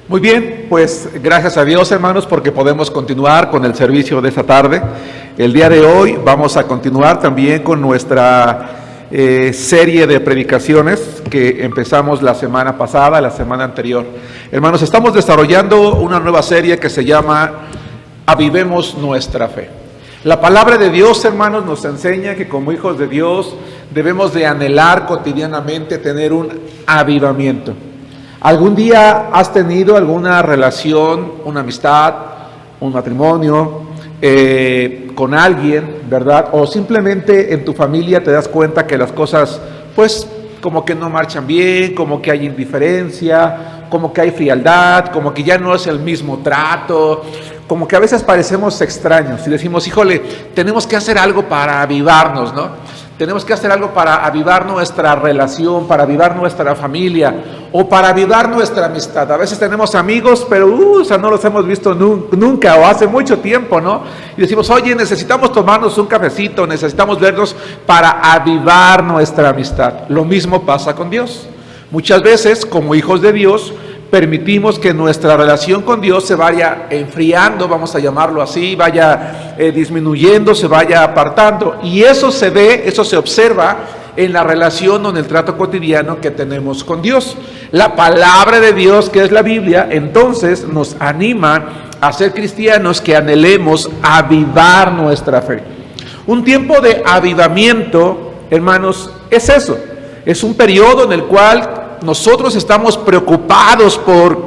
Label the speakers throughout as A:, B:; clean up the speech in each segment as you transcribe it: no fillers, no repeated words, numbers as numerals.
A: Muy bien, pues gracias a Dios, hermanos, porque podemos continuar con el servicio de esta tarde. El día de hoy vamos a continuar también con nuestra serie de predicaciones que empezamos la semana pasada, la semana anterior. Hermanos, estamos desarrollando una nueva serie que se llama Avivemos nuestra fe. La palabra de Dios, hermanos, nos enseña que como hijos de Dios debemos de anhelar cotidianamente tener un avivamiento. ¿Algún día has tenido alguna relación, una amistad, un matrimonio con alguien, verdad? O simplemente en tu familia te das cuenta que las cosas, pues, como que no marchan bien, como que hay indiferencia, como que hay frialdad, como que ya no es el mismo trato, como que a veces parecemos extraños y decimos, híjole, tenemos que hacer algo para avivarnos, ¿no? Tenemos que hacer algo para avivar nuestra relación, para avivar nuestra familia o para avivar nuestra amistad. A veces tenemos amigos, pero no los hemos visto nunca o hace mucho tiempo, ¿no? Y decimos, oye, necesitamos tomarnos un cafecito, necesitamos vernos para avivar nuestra amistad. Lo mismo pasa con Dios. Muchas veces, como hijos de Dios, permitimos que nuestra relación con Dios se vaya enfriando, vamos a llamarlo así, vaya disminuyendo, se vaya apartando. Y eso se ve, eso se observa en la relación o en el trato cotidiano que tenemos con Dios. La palabra de Dios, que es la Biblia, entonces nos anima a ser cristianos que anhelemos avivar nuestra fe. Un tiempo de avivamiento, hermanos, es eso. Es un periodo en el cual nosotros estamos preocupados por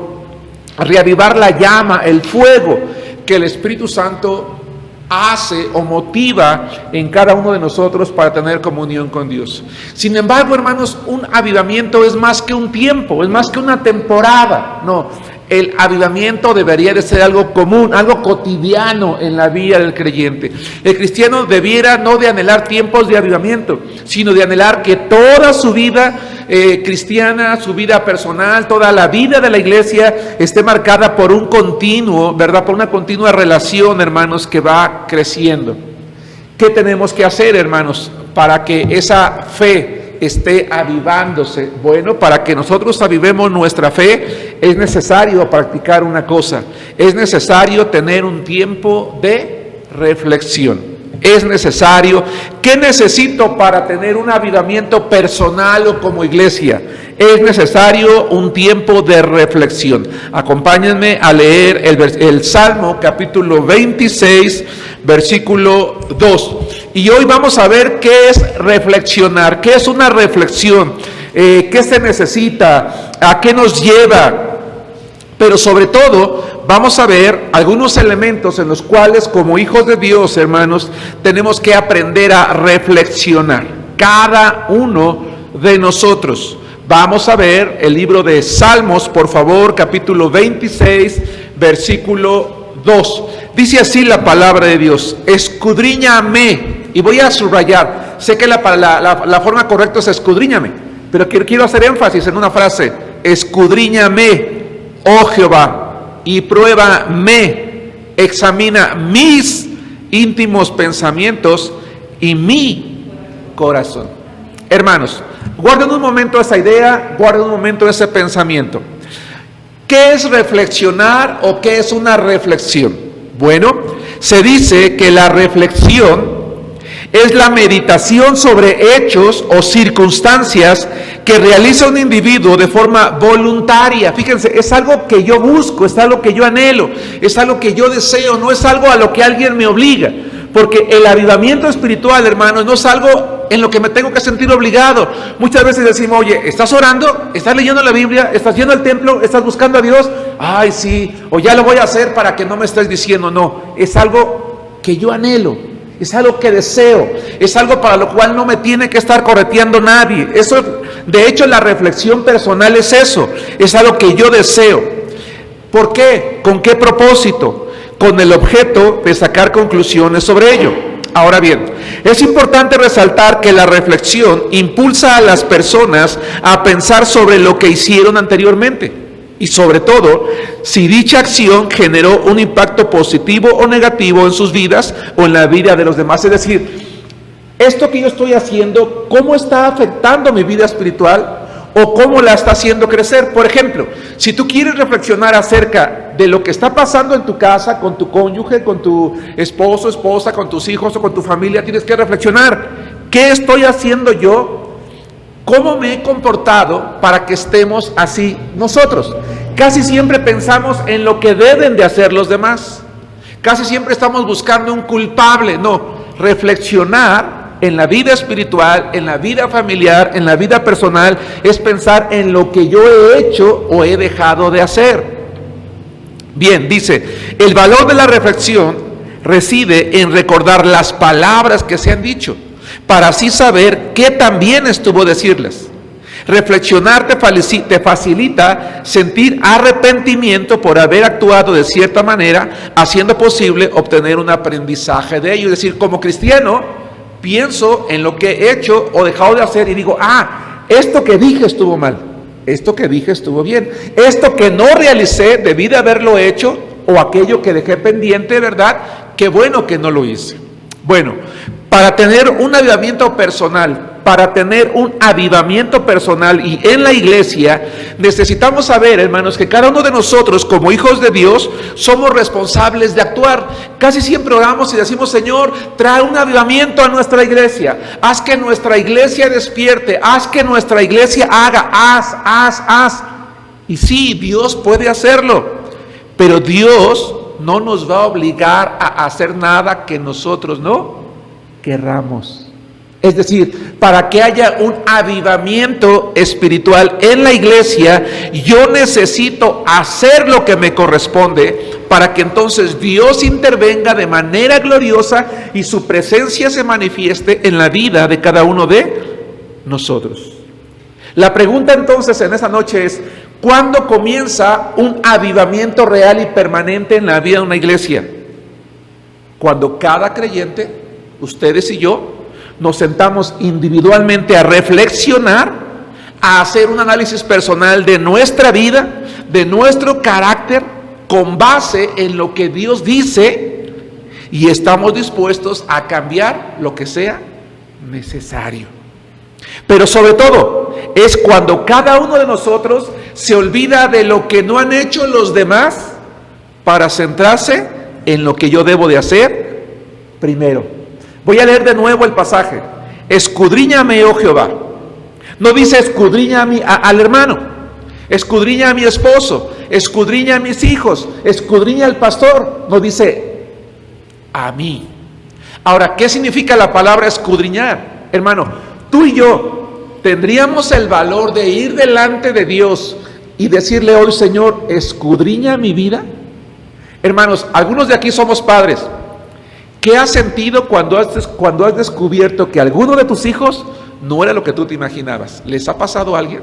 A: reavivar la llama, el fuego que el Espíritu Santo hace o motiva en cada uno de nosotros para tener comunión con Dios. Sin embargo, hermanos, un avivamiento es más que un tiempo, es más que una temporada. No, el avivamiento debería de ser algo común, algo cotidiano en la vida del creyente. El cristiano debiera no de anhelar tiempos de avivamiento, sino de anhelar que toda su vida cristiana, su vida personal, toda la vida de la iglesia esté marcada por un continuo, ¿verdad? Por una continua relación, hermanos, que va creciendo. ¿Qué tenemos que hacer, hermanos, para que esa fe esté avivándose? Bueno, para que nosotros avivemos nuestra fe es necesario practicar una cosa, es necesario tener un tiempo de reflexión. Es necesario. ¿Qué necesito para tener un avivamiento personal o como iglesia? Es necesario un tiempo de reflexión. Acompáñenme a leer el Salmo capítulo 26, versículo 2. Y hoy vamos a ver qué es reflexionar, qué es una reflexión, qué se necesita, a qué nos lleva. Pero sobre todo vamos a ver algunos elementos en los cuales como hijos de Dios, hermanos, tenemos que aprender a reflexionar. Cada uno de nosotros. Vamos a ver el libro de Salmos, por favor, capítulo 26, versículo 2. Dice así la palabra de Dios: escudriñame. Y voy a subrayar, sé que la forma correcta es escudriñame, pero quiero hacer énfasis en una frase: escudriñame, oh Jehová, y pruébame, examina mis íntimos pensamientos y mi corazón. Hermanos, guarden un momento esa idea, guarden un momento ese pensamiento. ¿Qué es reflexionar o qué es una reflexión? Bueno, se dice que la reflexión es la meditación sobre hechos o circunstancias que realiza un individuo de forma voluntaria. Fíjense, es algo que yo busco, es algo que yo anhelo, es algo que yo deseo, no es algo a lo que alguien me obliga. Porque el avivamiento espiritual, hermanos, no es algo en lo que me tengo que sentir obligado. Muchas veces decimos, oye, ¿estás orando? ¿Estás leyendo la Biblia? ¿Estás yendo al templo? ¿Estás buscando a Dios? Ay, sí, o ya lo voy a hacer para que no me estés diciendo. No, es algo que yo anhelo. Es algo que deseo, es algo para lo cual no me tiene que estar correteando nadie. Eso, de hecho, la reflexión personal es eso, es algo que yo deseo. ¿Por qué? ¿Con qué propósito? Con el objeto de sacar conclusiones sobre ello. Ahora bien, es importante resaltar que la reflexión impulsa a las personas a pensar sobre lo que hicieron anteriormente. Y sobre todo, si dicha acción generó un impacto positivo o negativo en sus vidas o en la vida de los demás. Es decir, esto que yo estoy haciendo, ¿cómo está afectando mi vida espiritual? o cómo la está haciendo crecer. Por ejemplo, si tú quieres reflexionar acerca de lo que está pasando en tu casa, con tu cónyuge, con tu esposo, esposa, con tus hijos o con tu familia, tienes que reflexionar: ¿qué estoy haciendo yo? ¿Cómo me he comportado para que estemos así nosotros? Casi siempre pensamos en lo que deben de hacer los demás. Casi siempre estamos buscando un culpable. No, reflexionar en la vida espiritual, en la vida familiar, en la vida personal, es pensar en lo que yo he hecho o he dejado de hacer. Bien, dice, el valor de la reflexión reside en recordar las palabras que se han dicho, para así saber qué tan bien estuvo decirlas. Reflexionar te facilita sentir arrepentimiento por haber actuado de cierta manera, haciendo posible obtener un aprendizaje de ello. Es decir, como cristiano, pienso en lo que he hecho o dejado de hacer y digo: esto que dije estuvo mal, esto que dije estuvo bien, esto que no realicé debí de haberlo hecho, o aquello que dejé pendiente, ¿verdad? Qué bueno que no lo hice. Bueno, para tener un avivamiento personal, y en la iglesia, necesitamos saber, hermanos, que cada uno de nosotros, como hijos de Dios, somos responsables de actuar. Casi siempre oramos y decimos: Señor, trae un avivamiento a nuestra iglesia, haz que nuestra iglesia despierte, haz que nuestra iglesia haga, haz. Y sí, Dios puede hacerlo, pero Dios no nos va a obligar a hacer nada que nosotros no querramos. Es decir, para que haya un avivamiento espiritual en la iglesia, yo necesito hacer lo que me corresponde, para que entonces Dios intervenga de manera gloriosa y su presencia se manifieste en la vida de cada uno de nosotros. La pregunta entonces en esta noche es: ¿cuándo comienza un avivamiento real y permanente en la vida de una iglesia? Cuando cada creyente, ustedes y yo, nos sentamos individualmente a reflexionar, a hacer un análisis personal de nuestra vida, de nuestro carácter, con base en lo que Dios dice, y estamos dispuestos a cambiar lo que sea necesario. Pero sobre todo, es cuando cada uno de nosotros se olvida de lo que no han hecho los demás para centrarse en lo que yo debo de hacer primero. Voy a leer de nuevo el pasaje. Escudriñame, oh Jehová. No dice escudriña al hermano, escudriña a mi esposo, escudriña a mis hijos, escudriña al pastor. No dice a mí. Ahora, ¿qué significa la palabra escudriñar? Hermano, tú y yo tendríamos el valor de ir delante de Dios y decirle hoy: Señor, escudriña mi vida. Hermanos, algunos de aquí somos padres. ¿Qué has sentido cuando has descubierto que alguno de tus hijos no era lo que tú te imaginabas? ¿Les ha pasado a alguien?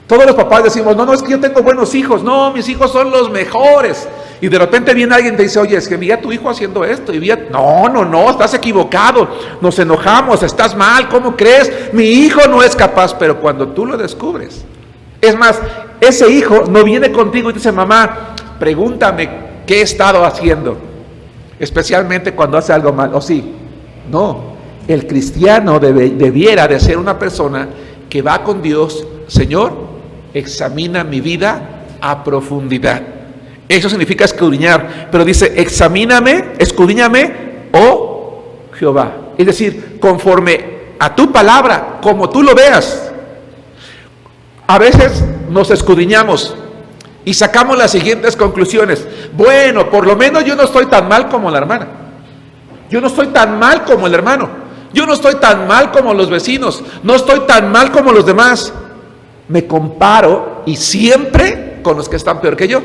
A: Todos los papás decimos: no, es que yo tengo buenos hijos, no, mis hijos son los mejores. Y de repente viene alguien y te dice: oye, es que vi a tu hijo haciendo esto, y no, estás equivocado, nos enojamos, estás mal, ¿cómo crees? Mi hijo no es capaz. Pero cuando tú lo descubres, es más, ese hijo no viene contigo y te dice: mamá, pregúntame qué he estado haciendo. Especialmente cuando hace algo mal, ¿o sí? No, el cristiano debiera de ser una persona que va con Dios: Señor, examina mi vida a profundidad. Eso significa escudriñar, pero dice: escudriñame, oh Jehová. Es decir, conforme a tu palabra, como tú lo veas. A veces nos escudriñamos y sacamos las siguientes conclusiones: bueno, por lo menos yo no estoy tan mal como la hermana, yo no estoy tan mal como el hermano, yo no estoy tan mal como los vecinos, no estoy tan mal como los demás. Me comparo y siempre con los que están peor que yo.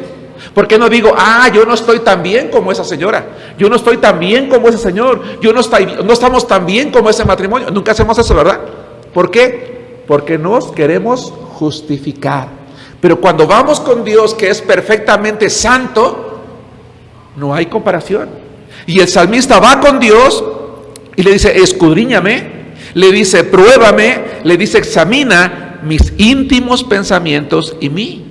A: ¿Por qué no digo: yo no estoy tan bien como esa señora, yo no estoy tan bien como ese señor, no estamos tan bien como ese matrimonio? Nunca hacemos eso, ¿verdad? ¿Por qué? Porque nos queremos justificar. Pero cuando vamos con Dios, que es perfectamente santo, no hay comparación. Y el salmista va con Dios y le dice: escudriñame, le dice: pruébame, le dice: examina mis íntimos pensamientos y mi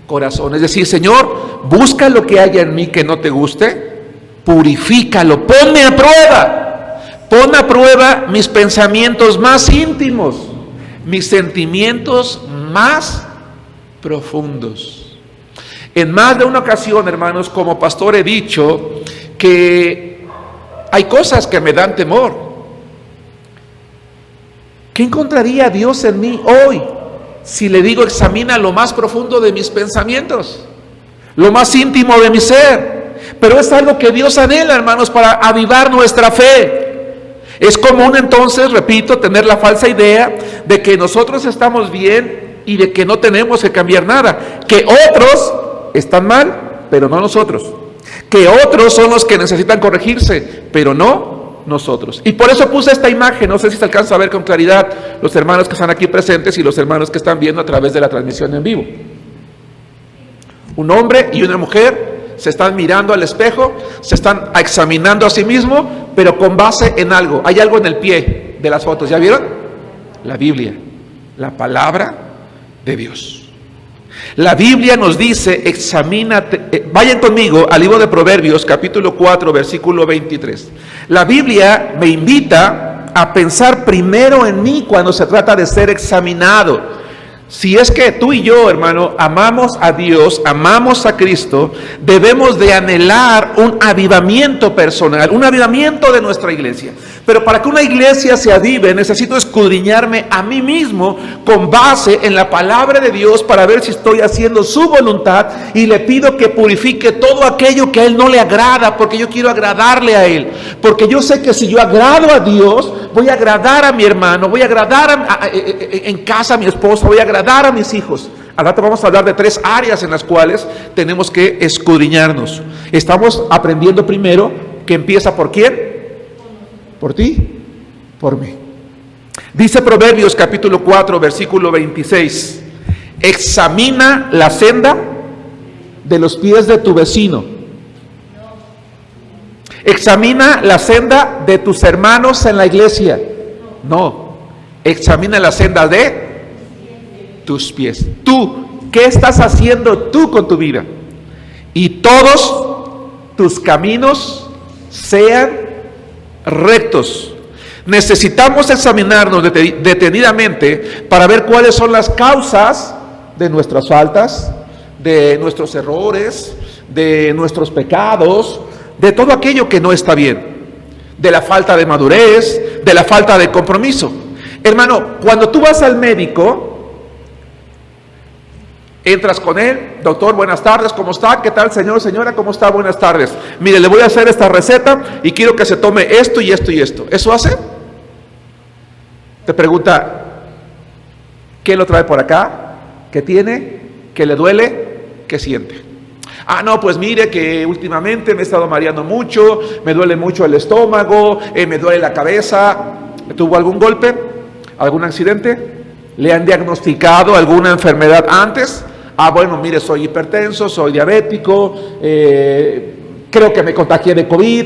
A: corazón. Es decir, Señor, busca lo que haya en mí que no te guste, purifícalo, ponme a prueba, pon a prueba mis pensamientos más íntimos, mis sentimientos más profundos. En más de una ocasión, hermanos, como pastor he dicho que hay cosas que me dan temor. ¿Qué encontraría Dios en mí hoy si le digo examina lo más profundo de mis pensamientos, lo más íntimo de mi ser? Pero es algo que Dios anhela, hermanos, para avivar nuestra fe. Es común entonces, repito, tener la falsa idea de que nosotros estamos bien y de que no tenemos que cambiar nada, que otros están mal, pero no nosotros, que otros son los que necesitan corregirse, pero no nosotros. Y por eso puse esta imagen, no sé si se alcanza a ver con claridad los hermanos que están aquí presentes y los hermanos que están viendo a través de la transmisión en vivo. Un hombre y una mujer se están mirando al espejo, se están examinando a sí mismos, pero con base en algo. Hay algo en el pie de las fotos, ¿ya vieron? La Biblia, la palabra de Dios. La Biblia nos dice, examínate, vayan conmigo al libro de Proverbios, capítulo 4, versículo 23. La Biblia me invita a pensar primero en mí cuando se trata de ser examinado. Si es que tú y yo, hermano, amamos a Dios, amamos a Cristo, debemos de anhelar un avivamiento personal, un avivamiento de nuestra iglesia. Pero para que una iglesia se avive, necesito escudriñarme a mí mismo con base en la palabra de Dios para ver si estoy haciendo su voluntad, y le pido que purifique todo aquello que a Él no le agrada, porque yo quiero agradarle a Él. Porque yo sé que si yo agrado a Dios, voy a agradar a mi hermano, voy a agradar en casa a mi esposa, voy a agradar a mis hijos. Al rato vamos a hablar de 3 áreas en las cuales tenemos que escudriñarnos. Estamos aprendiendo primero que empieza por quién. Por ti, por mí. Dice Proverbios capítulo 4, versículo 26. Examina la senda de los pies de tu vecino. Examina la senda de tus hermanos en la iglesia. No, examina la senda de tus pies. Tú, ¿qué estás haciendo tú con tu vida? Y todos tus caminos sean rectos. Necesitamos examinarnos detenidamente para ver cuáles son las causas de nuestras faltas, de nuestros errores, de nuestros pecados, de todo aquello que no está bien, de la falta de madurez, de la falta de compromiso. Hermano, cuando tú vas al médico, entras con él, doctor, buenas tardes, ¿cómo está? ¿Qué tal, señor, señora? ¿Cómo está? Buenas tardes. Mire, le voy a hacer esta receta y quiero que se tome esto y esto y esto. ¿Eso hace? Te pregunta, ¿qué lo trae por acá? ¿Qué tiene? ¿Qué le duele? ¿Qué siente? Ah, no, pues mire que últimamente me he estado mareando mucho, me duele mucho el estómago, me duele la cabeza. ¿Tuvo algún golpe? ¿Algún accidente? ¿Le han diagnosticado alguna enfermedad antes? Ah, bueno, mire, soy hipertenso, soy diabético, creo que me contagié de COVID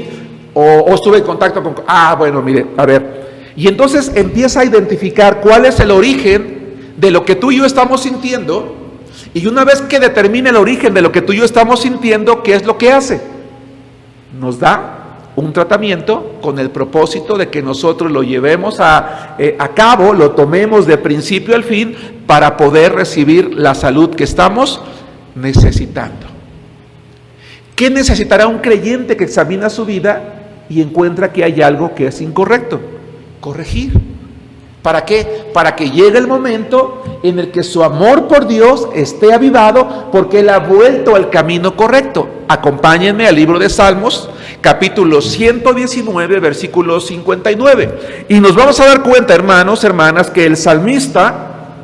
A: o estuve en contacto con... Ah, bueno, mire, a ver. Y entonces empieza a identificar cuál es el origen de lo que tú y yo estamos sintiendo, y una vez que determine el origen de lo que tú y yo estamos sintiendo, ¿qué es lo que hace? Nos da un tratamiento con el propósito de que nosotros lo llevemos a cabo, lo tomemos de principio al fin para poder recibir la salud que estamos necesitando. ¿Qué necesitará un creyente que examina su vida y encuentra que hay algo que es incorrecto? Corregir. ¿Para qué? Para que llegue el momento en el que su amor por Dios esté avivado, porque Él ha vuelto al camino correcto. Acompáñenme al libro de Salmos, capítulo 119, versículo 59. Y nos vamos a dar cuenta, hermanos, hermanas, que el salmista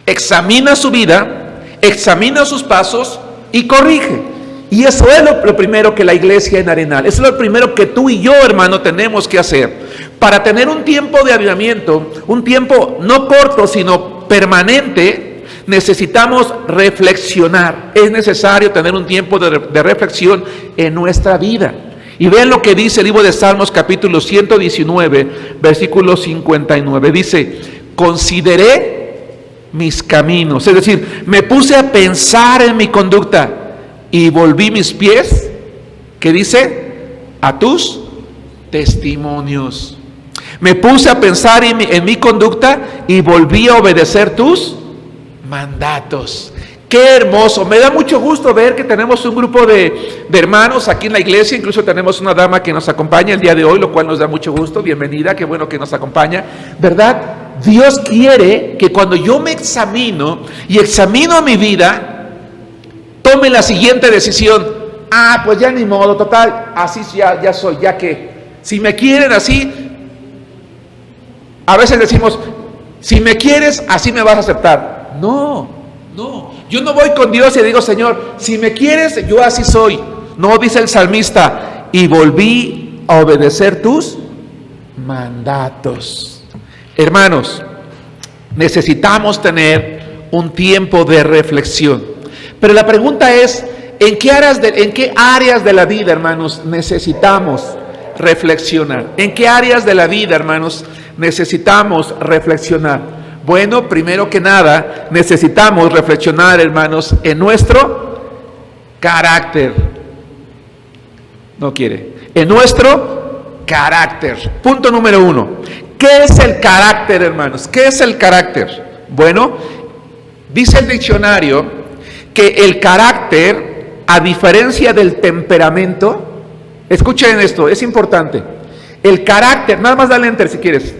A: examina su vida, examina sus pasos y corrige. Y eso es lo primero que la iglesia en Arenal, eso es lo primero que tú y yo, hermano, tenemos que hacer. Para tener un tiempo de avivamiento, un tiempo no corto, sino permanente, necesitamos reflexionar. Es necesario tener un tiempo de reflexión en nuestra vida. Y vean lo que dice el libro de Salmos, capítulo 119, versículo 59. Dice, consideré mis caminos. Es decir, me puse a pensar en mi conducta y volví mis pies, ¿qué dice? A tus testimonios. Me puse a pensar en mi conducta y volví a obedecer tus mandatos. ¡Qué hermoso! Me da mucho gusto ver que tenemos un grupo de hermanos aquí en la iglesia. Incluso tenemos una dama que nos acompaña el día de hoy, lo cual nos da mucho gusto. Bienvenida, qué bueno que nos acompaña. ¿Verdad? Dios quiere que cuando yo me examino y examino mi vida, tome la siguiente decisión. Pues ya ni modo, total, así ya soy, ya que si me quieren así, a veces decimos, si me quieres, así me vas a aceptar. No, yo no voy con Dios y digo, Señor, si me quieres, yo así soy. No, dice el salmista, y volví a obedecer tus mandatos. Hermanos, necesitamos tener un tiempo de reflexión. Pero la pregunta es, ¿en qué áreas de la vida, hermanos, necesitamos reflexionar? ¿En qué áreas de la vida, hermanos, necesitamos reflexionar? Bueno, primero que nada, necesitamos reflexionar, hermanos, en nuestro carácter. No quiere. En nuestro carácter. Punto número 1. ¿Qué es el carácter, hermanos? ¿Qué es el carácter? Bueno, dice el diccionario que el carácter, a diferencia del temperamento, escuchen esto, es importante. El carácter, nada más dale enter si quieres.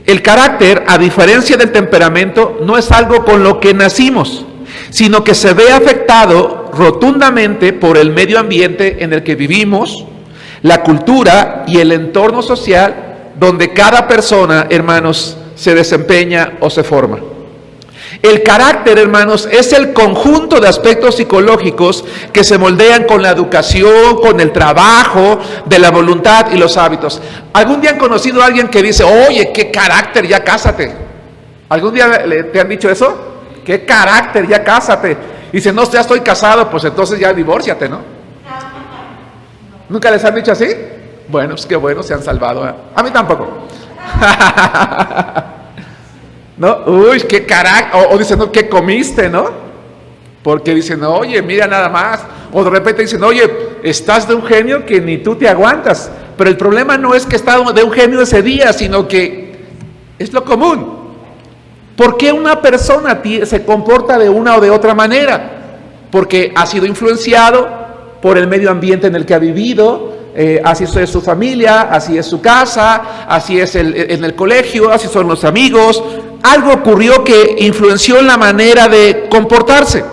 A: El carácter, a diferencia del temperamento, no es algo con lo que nacimos, sino que se ve afectado rotundamente por el medio ambiente en el que vivimos, la cultura y el entorno social donde cada persona, hermanos, se desempeña o se forma. El carácter, hermanos, es el conjunto de aspectos psicológicos que se moldean con la educación, con el trabajo, de la voluntad y los hábitos. ¿Algún día han conocido a alguien que dice, oye, qué carácter, ya cásate? ¿Algún día te han dicho eso? ¿Qué carácter, ya cásate? Y dice, no, ya estoy casado, pues entonces ya divórciate, ¿no? ¿Nunca les han dicho así? Bueno, pues qué bueno, se han salvado. A mí tampoco. ¿No? Uy, qué carácter. O dicen, no, ¿qué comiste, no? Porque dicen, oye, mira nada más. O de repente dicen, oye, estás de un genio que ni tú te aguantas. Pero el problema no es que está de un genio ese día, sino que es lo común. ¿Por qué una persona se comporta de una o de otra manera? Porque ha sido influenciado por el medio ambiente en el que ha vivido. Así es su familia, así es su casa, así es en el colegio, así son los amigos. Algo ocurrió que influenció en la manera de comportarse.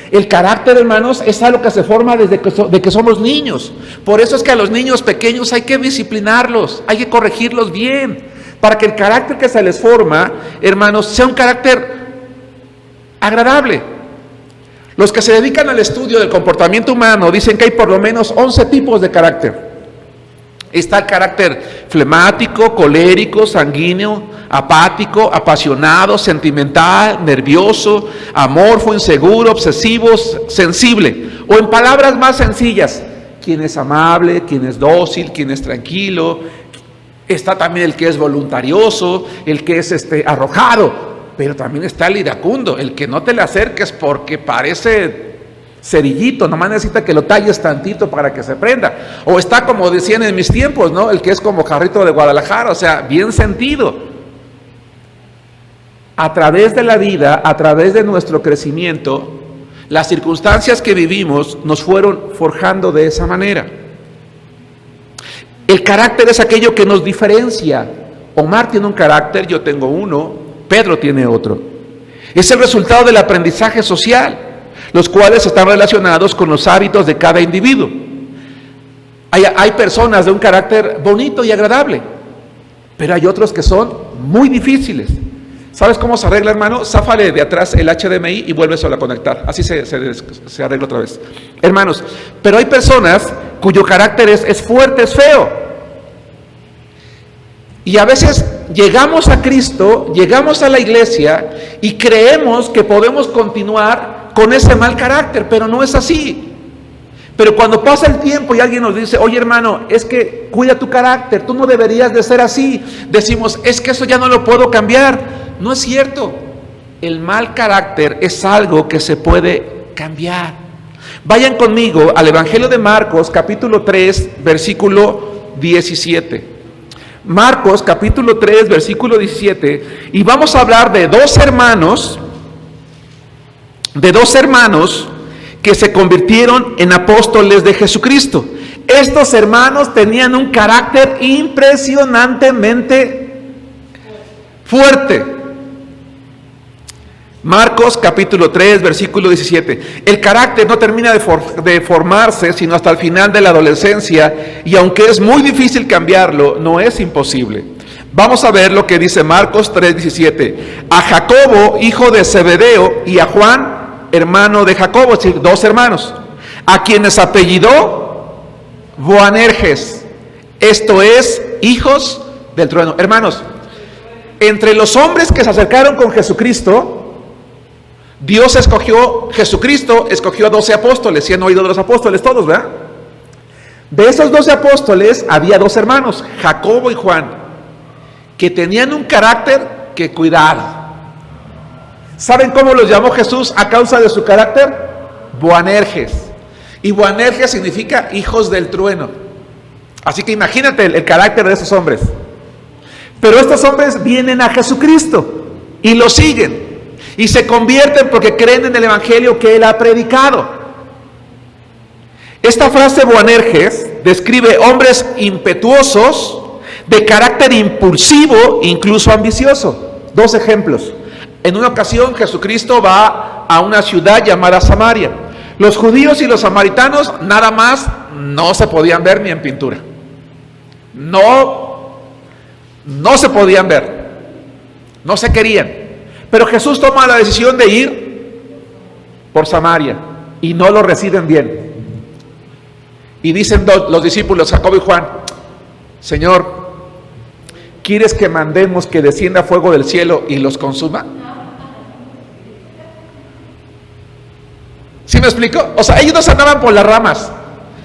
A: El carácter, hermanos, es algo que se forma desde que somos niños. Por eso es que a los niños pequeños hay que disciplinarlos, hay que corregirlos bien, para que el carácter que se les forma, hermanos, sea un carácter agradable. Los que se dedican al estudio del comportamiento humano dicen que hay por lo menos 11 tipos de carácter. Está el carácter flemático, colérico, sanguíneo, apático, apasionado, sentimental, nervioso, amorfo, inseguro, obsesivo, sensible. O en palabras más sencillas, quien es amable, quien es dócil, quien es tranquilo. Está también el que es voluntarioso, el que es arrojado, pero también está el iracundo, el que no te le acerques porque parece cerillito, nomás necesita que lo talles tantito para que se prenda. O está, como decían en mis tiempos, ¿no? El que es como jarrito de Guadalajara, o sea, bien sentido. A través de la vida, a través de nuestro crecimiento, las circunstancias que vivimos nos fueron forjando de esa manera. El carácter es aquello que nos diferencia. Omar tiene un carácter, yo tengo uno, Pedro tiene otro. Es el resultado del aprendizaje social, los cuales están relacionados con los hábitos de cada individuo. Hay personas de un carácter bonito y agradable, pero hay otros que son muy difíciles. ¿Sabes cómo se arregla, hermano? Záfale de atrás el HDMI y vuelve solo a conectar. Así se arregla otra vez. Hermanos, pero hay personas cuyo carácter es fuerte, es feo. Y a veces llegamos a Cristo, llegamos a la iglesia y creemos que podemos continuar con ese mal carácter, pero no es así. Pero cuando pasa el tiempo y alguien nos dice, oye hermano, es que cuida tu carácter, tú no deberías de ser así. Decimos, es que eso ya no lo puedo cambiar. No es cierto. El mal carácter es algo que se puede cambiar. Vayan conmigo al Evangelio de Marcos, capítulo 3, versículo 17. Marcos capítulo 3, versículo 17, y vamos a hablar de dos hermanos que se convirtieron en apóstoles de Jesucristo. Estos hermanos tenían un carácter impresionantemente fuerte. Marcos capítulo 3, versículo 17. El carácter no termina de formarse sino hasta el final de la adolescencia, y aunque es muy difícil cambiarlo, no es imposible. Vamos a ver lo que dice Marcos 3, 17. A Jacobo, hijo de Zebedeo, y a Juan, hermano de Jacobo, es decir, dos hermanos, a quienes apellidó Boanerges, esto es, hijos del trueno. Hermanos, entre los hombres que se acercaron con Jesucristo, Jesucristo escogió a 12 apóstoles. ¿Sí han oído de los apóstoles todos, verdad? De esos 12 apóstoles había dos hermanos, Jacobo y Juan, que tenían un carácter que cuidado. ¿Saben cómo los llamó Jesús a causa de su carácter? Boanerges. Y Boanerges significa hijos del trueno. Así que imagínate el carácter de esos hombres. Pero estos hombres vienen a Jesucristo y lo siguen. Y se convierten porque creen en el evangelio que él ha predicado. Esta frase Boanerges describe hombres impetuosos, de carácter impulsivo, incluso ambicioso. Dos ejemplos. En una ocasión Jesucristo va a una ciudad llamada Samaria. Los judíos y los samaritanos nada más no se podían ver ni en pintura. No se podían ver. No se querían. Pero Jesús toma la decisión de ir por Samaria y no lo reciben bien. Y dicen los discípulos, Jacobo y Juan, Señor, ¿quieres que mandemos que descienda fuego del cielo y los consuma? ¿Sí me explico? O sea, ellos no se andaban por las ramas.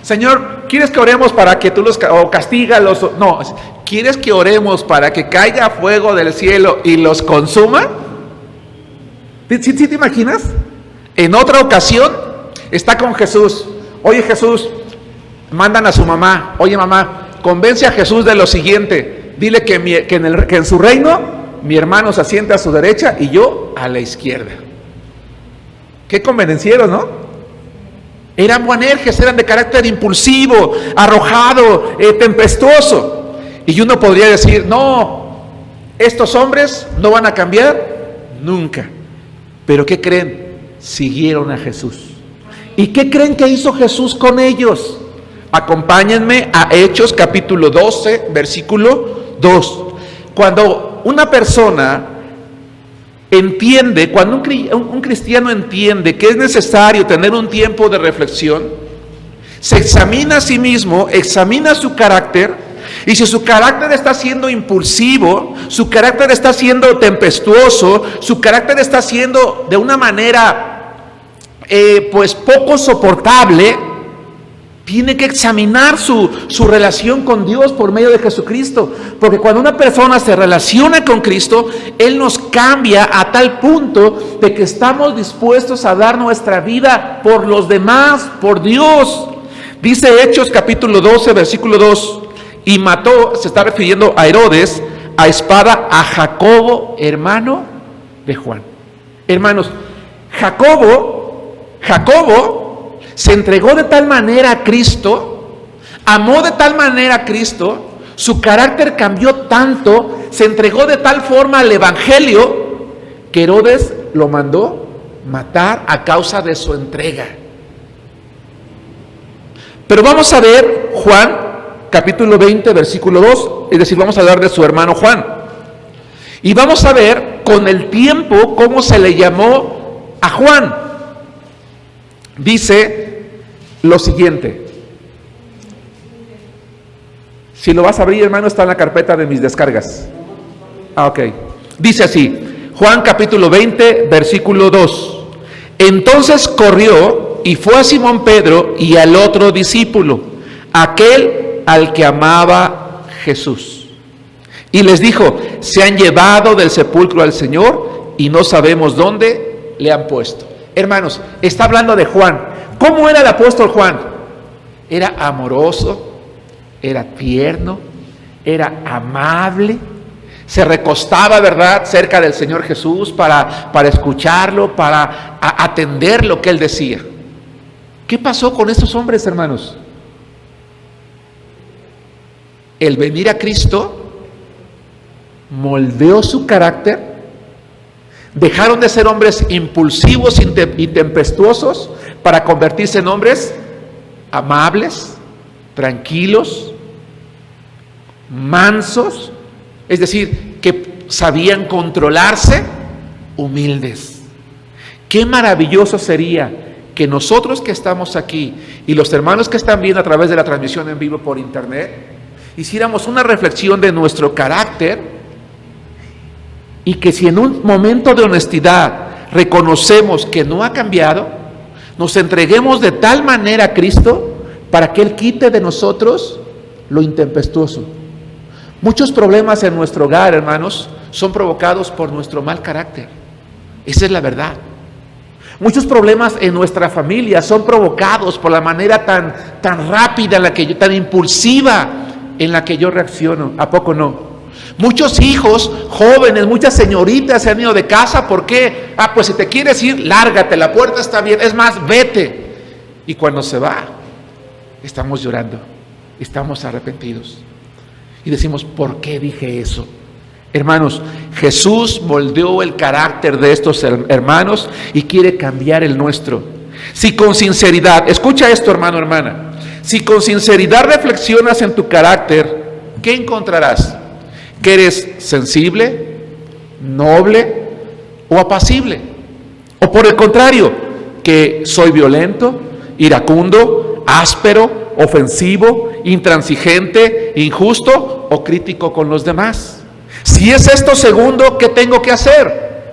A: Señor, ¿quieres que oremos para que tú los castígalos? No, ¿quieres que oremos para que caiga fuego del cielo y los consuma? ¿Sí te imaginas? En otra ocasión está con Jesús. Oye Jesús, mandan a su mamá. Oye mamá, convence a Jesús de lo siguiente. Dile que en su reino mi hermano se asienta a su derecha y yo a la izquierda. Qué convenencieros, ¿no? Eran Boanerges, eran de carácter impulsivo, arrojado, tempestuoso. Y uno podría decir, no, estos hombres no van a cambiar nunca. Pero ¿qué creen? Siguieron a Jesús. ¿Y qué creen que hizo Jesús con ellos? Acompáñenme a Hechos capítulo 12, versículo 2. Cuando una persona entiende, cuando un cristiano entiende que es necesario tener un tiempo de reflexión, se examina a sí mismo, examina su carácter. Y si su carácter está siendo impulsivo, su carácter está siendo tempestuoso, su carácter está siendo de una manera pues poco soportable, tiene que examinar su relación con Dios por medio de Jesucristo. Porque cuando una persona se relaciona con Cristo, Él nos cambia a tal punto de que estamos dispuestos a dar nuestra vida por los demás, por Dios. Dice Hechos capítulo 12, versículo 2. Y mató, se está refiriendo a Herodes, a espada a Jacobo, hermano de Juan. Hermanos, Jacobo se entregó de tal manera a Cristo, amó de tal manera a Cristo, su carácter cambió tanto, se entregó de tal forma al evangelio, que Herodes lo mandó matar a causa de su entrega. Pero vamos a ver Juan capítulo 20, versículo 2, es decir, vamos a hablar de su hermano Juan. Y vamos a ver con el tiempo cómo se le llamó a Juan. Dice lo siguiente. Si lo vas a abrir, hermano, está en la carpeta de mis descargas. Ok. Dice así, Juan capítulo 20, versículo 2. Entonces corrió y fue a Simón Pedro y al otro discípulo, aquel al que amaba Jesús, y les dijo, se han llevado del sepulcro al Señor y no sabemos dónde le han puesto. Hermanos, está hablando de Juan. ¿Cómo era el apóstol Juan? Era amoroso, era tierno, era amable, se recostaba, ¿verdad?, cerca del Señor Jesús para escucharlo, para atender lo que Él decía. ¿Qué pasó con estos hombres, hermanos? El venir a Cristo moldeó su carácter, dejaron de ser hombres impulsivos y tempestuosos para convertirse en hombres amables, tranquilos, mansos, es decir, que sabían controlarse, humildes. Qué maravilloso sería que nosotros que estamos aquí y los hermanos que están viendo a través de la transmisión en vivo por internet, hiciéramos una reflexión de nuestro carácter y que si en un momento de honestidad reconocemos que no ha cambiado, nos entreguemos de tal manera a Cristo para que Él quite de nosotros lo intempestuoso. Muchos problemas en nuestro hogar, hermanos, son provocados por nuestro mal carácter. Esa es la verdad. Muchos problemas en nuestra familia son provocados por la manera tan rápida, tan impulsiva en la que yo reacciono. ¿A poco no? Muchos hijos jóvenes, muchas señoritas se han ido de casa. ¿Por qué? Pues si te quieres ir, lárgate, la puerta está bien. Es más, vete. Y cuando se va, estamos llorando, estamos arrepentidos. Y decimos, ¿por qué dije eso? Hermanos, Jesús moldeó el carácter de estos hermanos y quiere cambiar el nuestro. Si con sinceridad, escucha esto, hermano, hermana, si con sinceridad reflexionas en tu carácter, ¿qué encontrarás? ¿Que eres sensible, noble o apacible? ¿O por el contrario, que soy violento, iracundo, áspero, ofensivo, intransigente, injusto o crítico con los demás? Si es esto segundo, ¿qué tengo que hacer?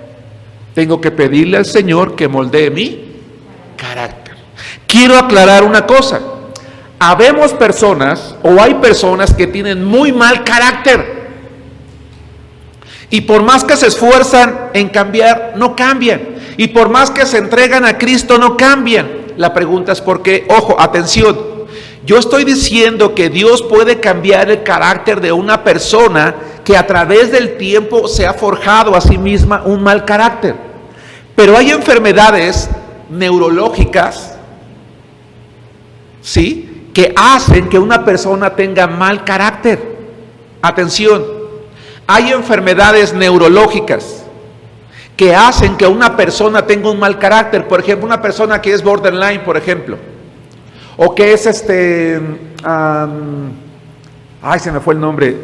A: Tengo que pedirle al Señor que moldee mi carácter. Quiero aclarar una cosa. Habemos personas o hay personas que tienen muy mal carácter y por más que se esfuerzan en cambiar, no cambian, y por más que se entregan a Cristo, no cambian. La pregunta es ¿por qué? Ojo, atención. Yo estoy diciendo que Dios puede cambiar el carácter de una persona que a través del tiempo se ha forjado a sí misma un mal carácter. Pero hay enfermedades neurológicas, ¿sí?, que hacen que una persona tenga mal carácter. Atención, hay enfermedades neurológicas que hacen que una persona tenga un mal carácter. Por ejemplo, una persona que es borderline, por ejemplo, o que es se me fue el nombre,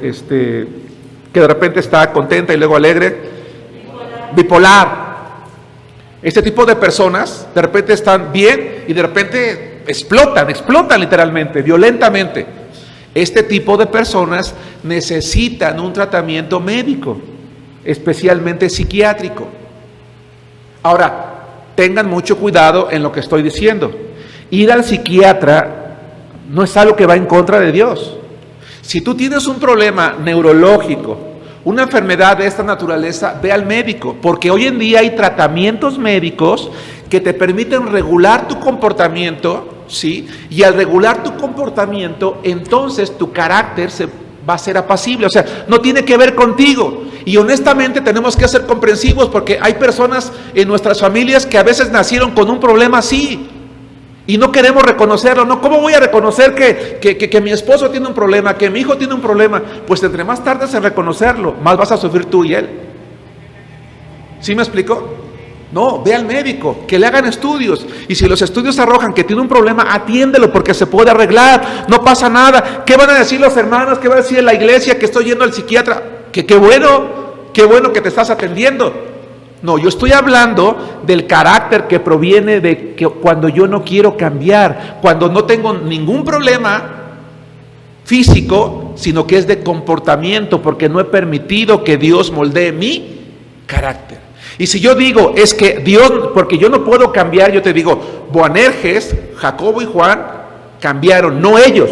A: que de repente está contenta y luego alegre, bipolar. Este tipo de personas de repente están bien y de repente explotan literalmente, violentamente. Este tipo de personas necesitan un tratamiento médico, especialmente psiquiátrico. Ahora, tengan mucho cuidado en lo que estoy diciendo. Ir al psiquiatra no es algo que va en contra de Dios. Si tú tienes un problema neurológico, una enfermedad de esta naturaleza, ve al médico, porque hoy en día hay tratamientos médicos que te permiten regular tu comportamiento, ¿sí? Y al regular tu comportamiento, entonces tu carácter va a ser apacible, o sea, no tiene que ver contigo. Y honestamente tenemos que ser comprensivos porque hay personas en nuestras familias que a veces nacieron con un problema así y no queremos reconocerlo. ¿No? ¿Cómo voy a reconocer que mi esposo tiene un problema, que mi hijo tiene un problema? Pues entre más tardes en reconocerlo, más vas a sufrir tú y él. ¿Sí me explico? No, ve al médico, que le hagan estudios, y si los estudios arrojan que tiene un problema, atiéndelo porque se puede arreglar, no pasa nada. ¿Qué van a decir los hermanos? ¿Qué va a decir la iglesia que estoy yendo al psiquiatra? Que qué bueno que te estás atendiendo. No, yo estoy hablando del carácter que proviene de que cuando yo no quiero cambiar, cuando no tengo ningún problema físico, sino que es de comportamiento, porque no he permitido que Dios moldee mi carácter. Y si yo digo, es que Dios, porque yo no puedo cambiar, yo te digo, Boanerges, Jacobo y Juan cambiaron, no ellos,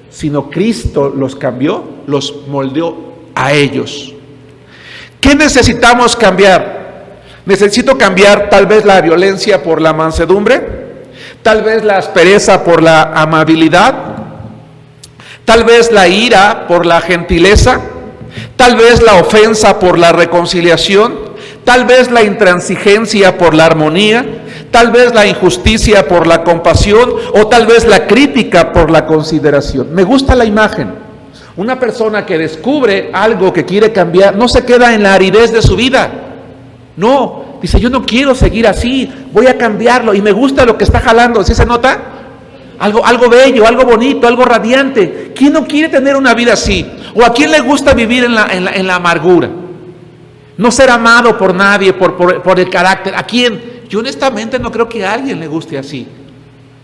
A: sino Cristo los cambió, los moldeó a ellos. ¿Qué necesitamos cambiar? Necesito cambiar tal vez la violencia por la mansedumbre, tal vez la aspereza por la amabilidad, Tal vez la ira por la gentileza, tal vez la ofensa por la reconciliación, tal vez la intransigencia por la armonía, tal vez la injusticia por la compasión o tal vez la crítica por la consideración. Me gusta la imagen. Una persona que descubre algo que quiere cambiar no se queda en la aridez de su vida. No, dice, yo no quiero seguir así, voy a cambiarlo y me gusta lo que está jalando. ¿Sí se nota? Algo bello, algo bonito, algo radiante. ¿Quién no quiere tener una vida así? ¿O a quién le gusta vivir en la amargura? No ser amado por nadie, por el carácter. ¿A quién? Yo honestamente no creo que a alguien le guste así.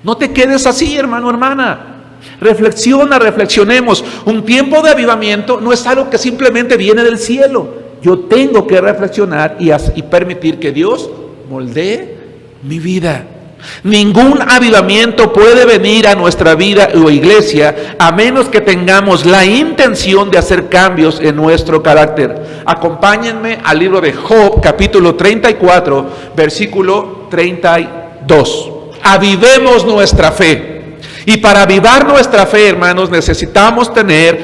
A: No te quedes así, hermano, hermana. Reflexionemos. Un tiempo de avivamiento no es algo que simplemente viene del cielo. Yo tengo que reflexionar y permitir que Dios moldee mi vida. Ningún avivamiento puede venir a nuestra vida o iglesia a menos que tengamos la intención de hacer cambios en nuestro carácter. Acompáñenme al libro de Job, capítulo 34, versículo 32. Avivemos nuestra fe. Y para avivar nuestra fe, hermanos, necesitamos tener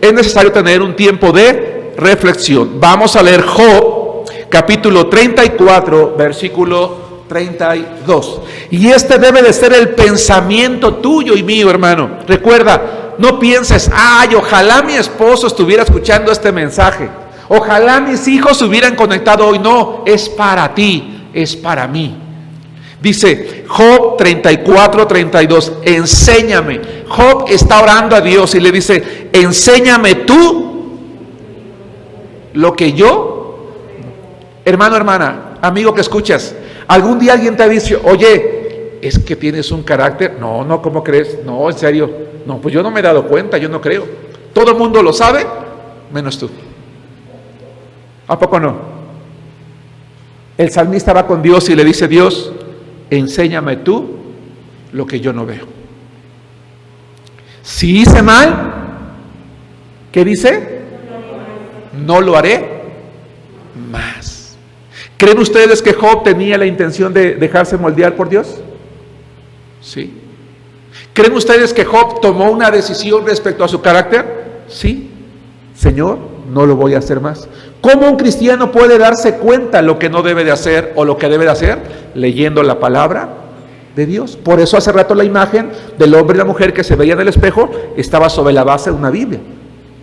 A: es necesario tener un tiempo de reflexión. Vamos a leer Job, capítulo 34, versículo 32. Y este debe de ser el pensamiento tuyo y mío, hermano. Recuerda, no pienses, ay, ojalá mi esposo estuviera escuchando este mensaje. Ojalá mis hijos se hubieran conectado hoy. No, es para ti, es para mí. Dice Job 34, 32, enséñame. Job está orando a Dios y le dice, enséñame tú lo que yo. Hermano, hermana, amigo que escuchas, algún día alguien te ha dicho, oye, es que tienes un carácter. No, ¿cómo crees? No, en serio. No, pues yo no me he dado cuenta, yo no creo. Todo el mundo lo sabe, menos tú. ¿A poco no? El salmista va con Dios y le dice, Dios, enséñame tú lo que yo no veo. Si hice mal, ¿qué dice? No lo haré más. ¿Creen ustedes que Job tenía la intención de dejarse moldear por Dios? Sí. ¿Creen ustedes que Job tomó una decisión respecto a su carácter? Sí. Señor, no lo voy a hacer más. ¿Cómo un cristiano puede darse cuenta lo que no debe de hacer o lo que debe de hacer? Leyendo la palabra de Dios. Por eso hace rato la imagen del hombre y la mujer que se veía en el espejo estaba sobre la base de una Biblia.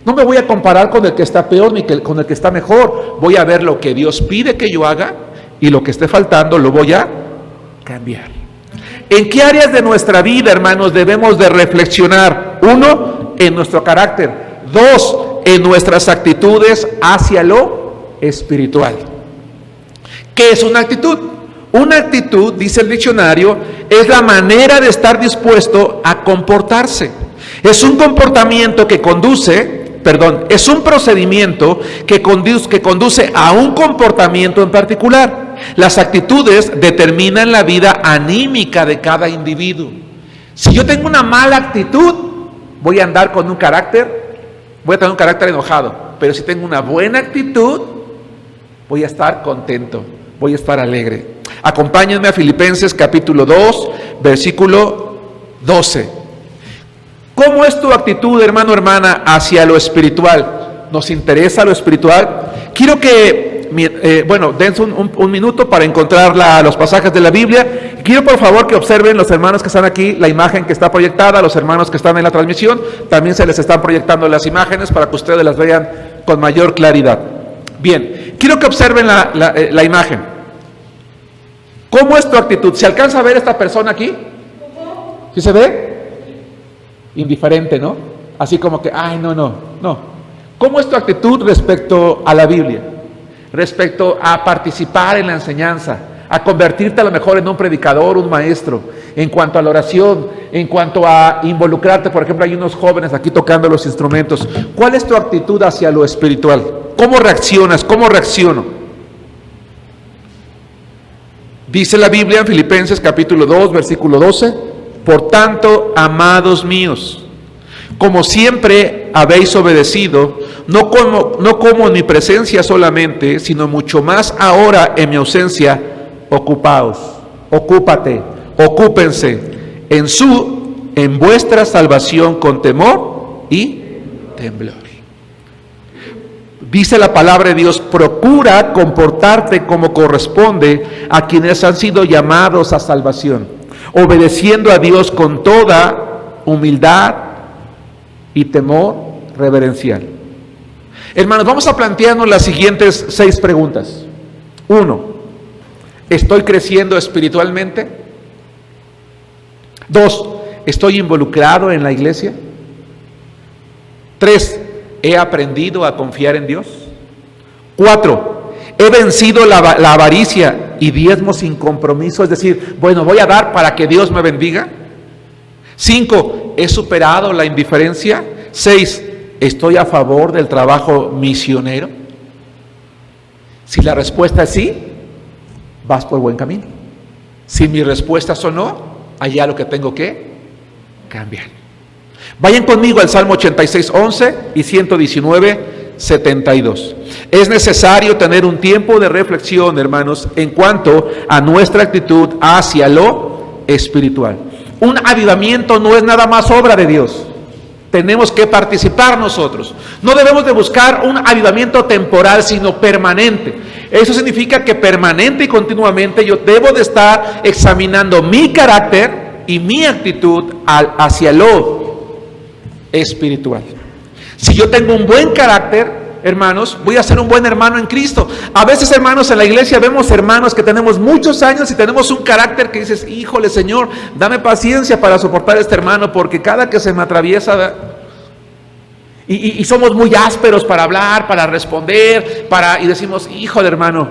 A: No me voy a comparar con el que está peor ni con el que está mejor. Voy a ver lo que Dios pide que yo haga y lo que esté faltando lo voy a cambiar. ¿En qué áreas de nuestra vida, hermanos, debemos de reflexionar? 1, en nuestro carácter. 2, en nuestras actitudes hacia lo espiritual. ¿Qué es una actitud? Una actitud, dice el diccionario, es la manera de estar dispuesto a comportarse. Es un comportamiento que es un procedimiento que conduce a un comportamiento en particular. Las actitudes determinan la vida anímica de cada individuo. Si yo tengo una mala actitud, voy a andar con un carácter, voy a tener un carácter enojado. Pero si tengo una buena actitud, voy a estar contento, voy a estar alegre. Acompáñenme a Filipenses capítulo 2, versículo 12. ¿Cómo es tu actitud, hermano, hermana, hacia lo espiritual? ¿Nos interesa lo espiritual? Quiero que, dense un minuto para encontrar los pasajes de la Biblia. Quiero, por favor, que observen los hermanos que están aquí, la imagen que está proyectada, los hermanos que están en la transmisión, también se les están proyectando las imágenes para que ustedes las vean con mayor claridad. Bien, quiero que observen la imagen. ¿Cómo es tu actitud? ¿Se alcanza a ver esta persona aquí? ¿Sí se ve? Indiferente, ¿no? Así como que, ay, no. ¿Cómo es tu actitud respecto a la Biblia? Respecto a participar en la enseñanza, a convertirte a lo mejor en un predicador, un maestro, en cuanto a la oración, en cuanto a involucrarte. Por ejemplo, hay unos jóvenes aquí tocando los instrumentos. ¿Cuál es tu actitud hacia lo espiritual? ¿Cómo reaccionas? ¿Cómo reacciono? Dice la Biblia en Filipenses capítulo 2, versículo 12, por tanto, amados míos, como siempre habéis obedecido, no como en mi presencia solamente, sino mucho más ahora en mi ausencia, ocúpate, ocúpense en su en vuestra salvación con temor y temblor. Dice la palabra de Dios, procura comportarte como corresponde a quienes han sido llamados a salvación, obedeciendo a Dios con toda humildad y temor reverencial. Hermanos, vamos a plantearnos las siguientes 6 preguntas. 1, ¿estoy creciendo espiritualmente? 2, ¿estoy involucrado en la iglesia? 3, ¿he aprendido a confiar en Dios? 4, ¿he vencido la avaricia y diezmo sin compromiso? Es decir, bueno, voy a dar para que Dios me bendiga. 5, ¿he superado la indiferencia? 6, ¿estoy a favor del trabajo misionero? Si la respuesta es sí, vas por buen camino. Si mi respuesta es no, allá lo que tengo que cambiar. Vayan conmigo al Salmo 86, 11 y 119, 72. Es necesario tener un tiempo de reflexión, hermanos, en cuanto a nuestra actitud hacia lo espiritual. Un avivamiento no es nada más obra de Dios. Tenemos que participar nosotros. No debemos de buscar un avivamiento temporal, sino permanente. Eso significa que permanente y continuamente yo debo de estar examinando mi carácter y mi actitud hacia lo espiritual. Si yo tengo un buen carácter, hermanos, voy a ser un buen hermano en Cristo. A veces, hermanos, en la iglesia vemos hermanos que tenemos muchos años y tenemos un carácter que dices, híjole, Señor, dame paciencia para soportar a este hermano, porque cada que se me atraviesa y somos muy ásperos para hablar, para responder, y decimos, híjole, hermano,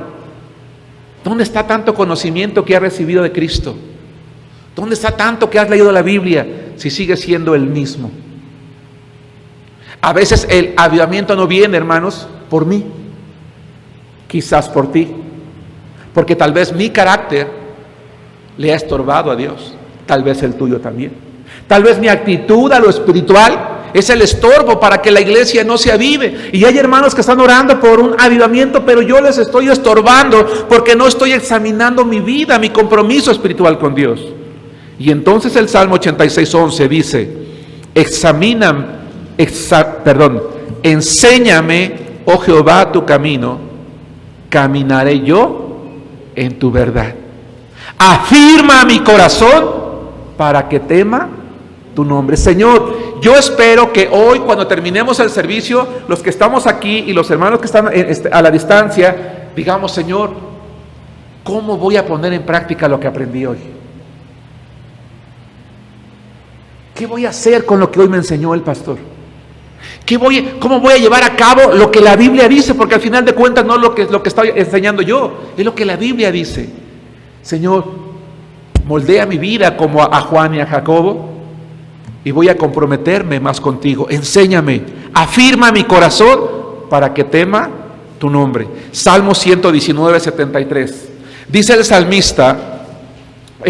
A: ¿dónde está tanto conocimiento que has recibido de Cristo? ¿Dónde está tanto que has leído la Biblia si sigue siendo el mismo? A veces el avivamiento no viene, hermanos, por mí, quizás por ti, porque tal vez mi carácter le ha estorbado a Dios, tal vez el tuyo también. Tal vez mi actitud a lo espiritual es el estorbo para que la iglesia no se avive. Y hay hermanos que están orando por un avivamiento, pero yo les estoy estorbando porque no estoy examinando mi vida, mi compromiso espiritual con Dios. Y entonces el Salmo 86, 11 dice, enséñame, oh Jehová, tu camino, caminaré yo en tu verdad. Afirma mi corazón para que tema tu nombre. Señor, yo espero que hoy, cuando terminemos el servicio, los que estamos aquí y los hermanos que están a la distancia, digamos, Señor, ¿cómo voy a poner en práctica lo que aprendí hoy? ¿Qué voy a hacer con lo que hoy me enseñó el pastor? ¿Cómo voy a llevar a cabo lo que la Biblia dice? Porque al final de cuentas no es lo que estoy enseñando yo, es lo que la Biblia dice. Señor, moldea mi vida como a Juan y a Jacobo, y voy a comprometerme más contigo. Enséñame, afirma mi corazón para que tema tu nombre. Salmo 119, 73. Dice el salmista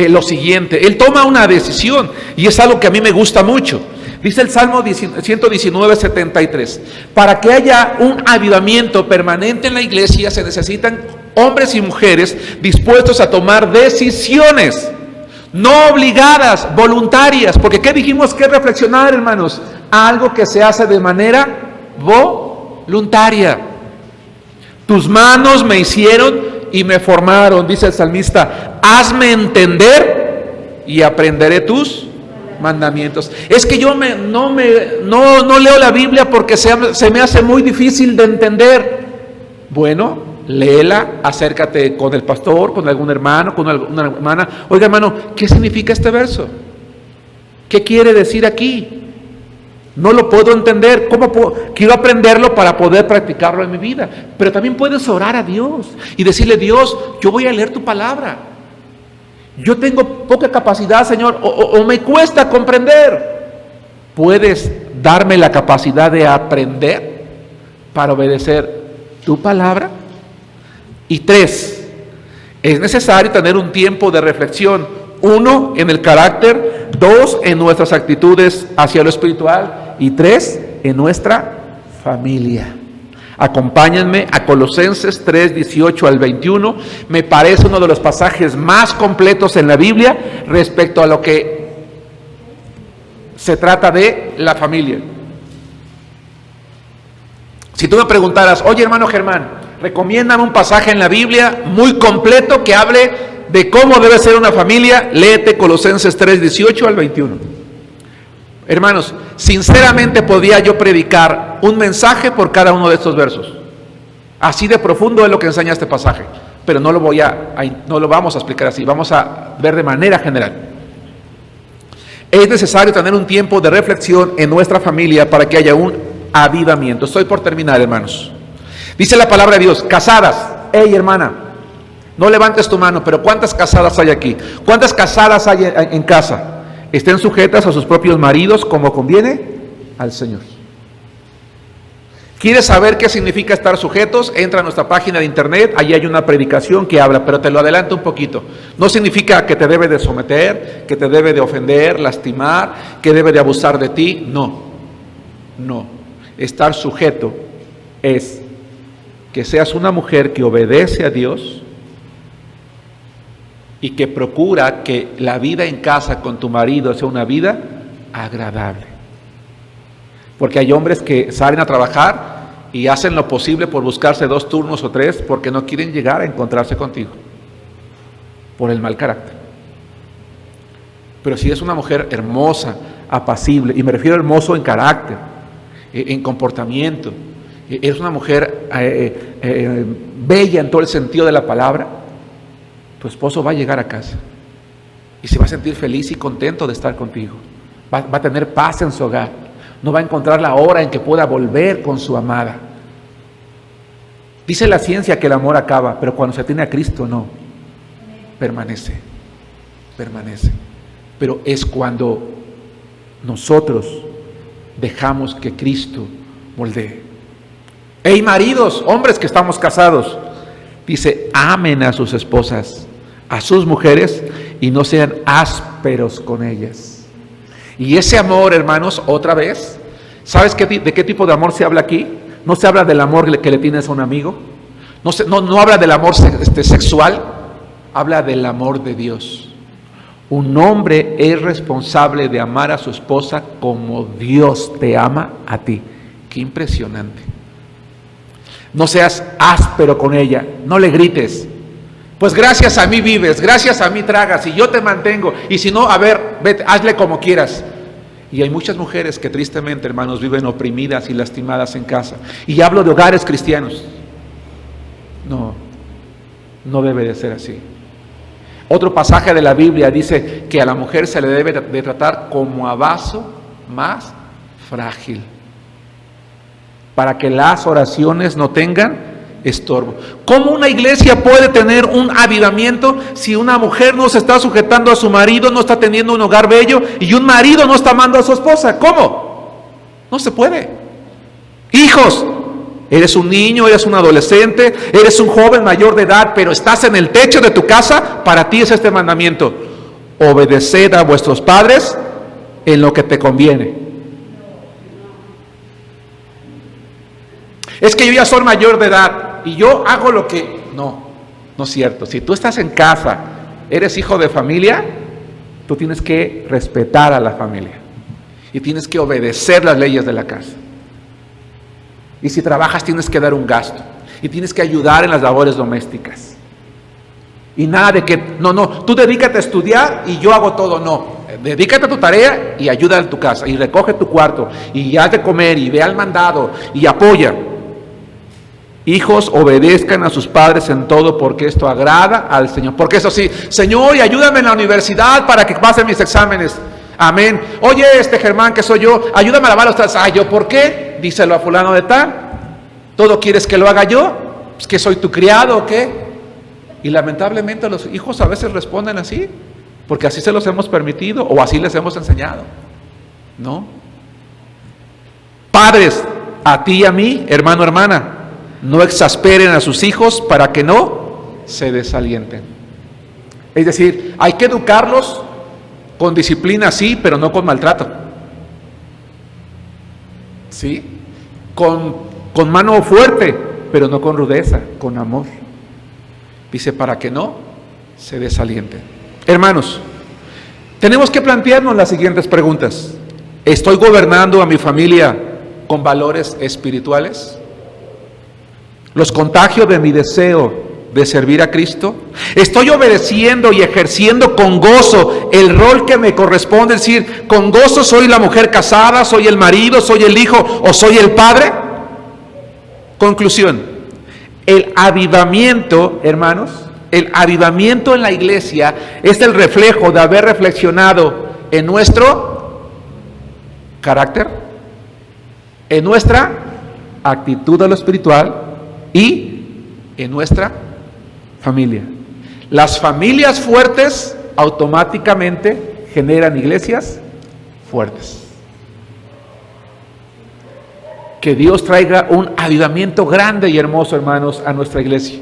A: lo siguiente, él toma una decisión y es algo que a mí me gusta mucho. Dice el Salmo 119, 73, para que haya un avivamiento permanente en la iglesia se necesitan hombres y mujeres dispuestos a tomar decisiones, no obligadas, voluntarias, porque ¿qué dijimos que reflexionar, hermanos? Algo que se hace de manera voluntaria. Tus manos me hicieron y me formaron, dice el salmista, hazme entender y aprenderé tus mandamientos. Es que yo no leo la Biblia porque se me hace muy difícil de entender. Bueno, léela, acércate con el pastor, con algún hermano, con alguna hermana. Oiga, hermano, ¿qué significa este verso? ¿Qué quiere decir aquí? No lo puedo entender. Quiero aprenderlo para poder practicarlo en mi vida. Pero también puedes orar a Dios y decirle, Dios, yo voy a leer tu palabra. Yo tengo poca capacidad, Señor, o me cuesta comprender. ¿Puedes darme la capacidad de aprender para obedecer tu palabra? Y 3, es necesario tener un tiempo de reflexión. 1, en el carácter. 2, en nuestras actitudes hacia lo espiritual. Y 3, en nuestra familia. Acompáñenme a Colosenses 3, 18 al 21. Me parece uno de los pasajes más completos en la Biblia respecto a lo que Se trata de la familia. Si tú me preguntaras, oye hermano Germán, recomiéndame un pasaje en la Biblia muy completo que hable de cómo debe ser una familia, léete Colosenses 3, 18 al 21. Hermanos, sinceramente podía yo predicar un mensaje por cada uno de estos versos. Así de profundo es lo que enseña este pasaje, pero no lo vamos a explicar así, vamos a ver de manera general. Es necesario tener un tiempo de reflexión en nuestra familia para que haya un avivamiento. Estoy por terminar, hermanos. Dice la palabra de Dios, casadas, hey hermana, no levantes tu mano, pero ¿cuántas casadas hay aquí? ¿Cuántas casadas hay en casa? Estén sujetas a sus propios maridos como conviene al Señor. ¿Quieres saber qué significa estar sujetos? Entra a nuestra página de internet, allí hay una predicación que habla, pero te lo adelanto un poquito. No significa que te debe de someter, que te debe de ofender, lastimar, que debe de abusar de ti. No, no. Estar sujeto es que seas una mujer que obedece a Dios y que procura que la vida en casa con tu marido sea una vida agradable. Porque hay hombres que salen a trabajar y hacen lo posible por buscarse 2 turnos o 3 porque no quieren llegar a encontrarse contigo por el mal carácter. Pero si es una mujer hermosa, apacible, y me refiero a hermoso en carácter, en comportamiento, eres una mujer bella en todo el sentido de la palabra, tu esposo va a llegar a casa y se va a sentir feliz y contento de estar contigo. Va a tener paz en su hogar. No va a encontrar la hora en que pueda volver con su amada. Dice la ciencia que el amor acaba, pero cuando se tiene a Cristo no. Permanece. Pero es cuando nosotros dejamos que Cristo moldee. Hey maridos, hombres que estamos casados, dice, amen a sus esposas, a sus mujeres, y no sean ásperos con ellas. Y ese amor, hermanos, otra vez, ¿sabes de qué tipo de amor se habla aquí? No se habla del amor que le tienes a un amigo, no habla del amor sexual, habla del amor de Dios. Un hombre es responsable de amar a su esposa como Dios te ama a ti. Qué impresionante. No seas áspero con ella, no le grites. Pues gracias a mí vives, gracias a mí tragas y yo te mantengo. Y si no, a ver, vete, hazle como quieras. Y hay muchas mujeres que tristemente, hermanos, viven oprimidas y lastimadas en casa. Y hablo de hogares cristianos. No debe de ser así. Otro pasaje de la Biblia dice que a la mujer se le debe de tratar como a vaso más frágil, para que las oraciones no tengan estorbo. ¿Cómo una iglesia puede tener un avivamiento si una mujer no se está sujetando a su marido, no está teniendo un hogar bello y un marido no está amando a su esposa? ¿Cómo? No se puede. Hijos, eres un niño, eres un adolescente, eres un joven mayor de edad, pero estás en el techo de tu casa, para ti es este mandamiento: obedeced a vuestros padres en lo que te conviene. Es que yo ya soy mayor de edad y yo hago lo que... No es cierto. Si tú estás en casa, eres hijo de familia, tú tienes que respetar a la familia y tienes que obedecer las leyes de la casa. Y si trabajas, tienes que dar un gasto y tienes que ayudar en las labores domésticas. Y nada de que, tú dedícate a estudiar y yo hago todo. No, dedícate a tu tarea y ayuda en tu casa y recoge tu cuarto y haz de comer y ve al mandado y apoya. Hijos, obedezcan a sus padres en todo, porque esto agrada al Señor. Porque eso sí, Señor, y ayúdame en la universidad para que pase mis exámenes. Amén. Oye, Germán, que soy yo, ayúdame a lavar los trastes. ¿Yo por qué? Díselo a fulano de tal. ¿Todo quieres que lo haga yo? ¿Es que soy tu criado o qué? Y lamentablemente los hijos a veces responden así, porque así se los hemos permitido o así les hemos enseñado. ¿No? Padres, a ti y a mí, hermano, hermana, no exasperen a sus hijos para que no se desalienten. Es decir, hay que educarlos con disciplina, sí, pero no con maltrato. ¿Sí? Con mano fuerte, pero no con rudeza, con amor. Dice, para que no se desalienten. Hermanos, tenemos que plantearnos las siguientes preguntas. ¿Estoy gobernando a mi familia con valores espirituales? ¿Los contagio de mi deseo de servir a Cristo? ¿Estoy obedeciendo y ejerciendo con gozo el rol que me corresponde? Es decir, con gozo soy la mujer casada, soy el marido, soy el hijo o soy el padre. Conclusión: el avivamiento, hermanos, el avivamiento en la iglesia es el reflejo de haber reflexionado en nuestro carácter, en nuestra actitud a lo espiritual y en nuestra familia. Las familias fuertes automáticamente generan iglesias fuertes. Que Dios traiga un avivamiento grande y hermoso, hermanos, a nuestra iglesia.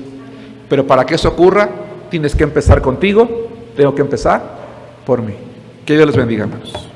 A: Pero para que eso ocurra, tienes que empezar contigo, tengo que empezar por mí. Que Dios les bendiga, hermanos.